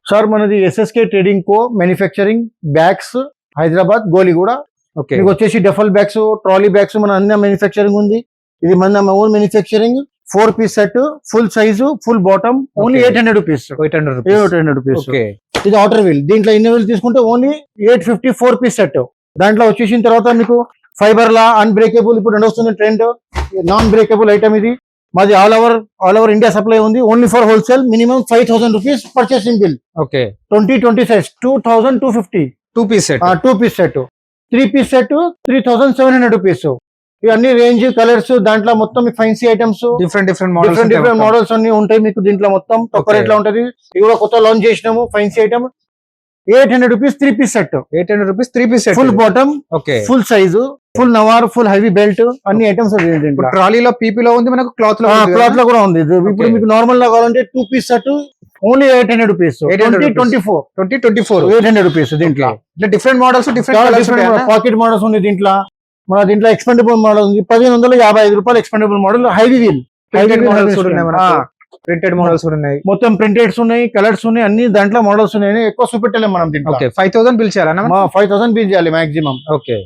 Sir మనది SSK trading కో manufacturing bags Hyderabad గోలిగూడ. Okay మీకు వచ్చేసి డఫల్ బ్యాగ్స్ ట్రాలీ బ్యాగ్స్ మన అన్ని మ్యానుఫ్యాక్చరింగ్ ఉంది. ఇది మన own manufacturing 4 piece set full size full bottom only 800 rupees. 800 rupees. Okay ఇది అవుటర్ వీల్. దీంట్లో ఇన్ని వీల్ తీసుకుంటే ఓన్లీ 850 4 పీస్ సెట్. దాంట్లో వచ్చేసిన తర్వాత మీకు ఫైబర్ లా అన్బ్రేకబుల్ ఇప్పుడు నడుస్తుంది ట్రెండ్. నాన్ బ్రేకబుల్ ఐటమ్ ఇది. మాది ఆల్ ఓవర్ ఇండియా సప్లై ఉంది. Only for wholesale minimum 5000 rupees purchasing bill. Okay 20 size 2250. 2 piece set 2 piece set 3 piece set 3700 rupees. ఇవన్నీ రేంజ్ కలర్స్ దాంట్లో మొత్తం మీకు ఫైన్సీ ఐటమ్స్ డిఫరెంట్ మోడల్స్ అన్ని ఉంటాయి మీకు దీంట్లో మొత్తం తక్కువ రేట్ లో ఉంటది. ఇది కూడా కొత్త లాంచ్ చేసినాము fancy item. 800 rupees 3 piece set. 800 rupees 3 piece set full bottom okay full size full నవార్ ఫుల్ హెవీ బెల్ట్ అన్ని ఐటమ్స్ ట్రాలీలో పీపీలో ఉంది, మనకు క్లాత్ లో క్లాత్ లో కూడా ఉంది. ఇప్పుడు మీకు నార్మల్ గా కావాలంటే 2 piece set only 800 rupees. 2024 800 rupees. దీంట్లో ఇట్లా different models different pocket models ఉంది. దీంట్లో మన దీంట్లో ఎక్స్పెండబుల్ మోడల్ ఉంది. 1555 రూపాయలు expandable model heavy wheel. Printed models ఉన్నాయి, మొత్తం ప్రింటెడ్స్ ఉన్నాయి, కలర్స్ ఉన్నాయి, అన్ని దాంట్లో మోడల్స్ ఉన్నాయి. ఎక్కువ చూపెట్టలేము మనం దీంట్లో. 5000 బిల్ చేయాలన్నా 5000 బిల్ చేయాలి మాక్సిమం. ఓకే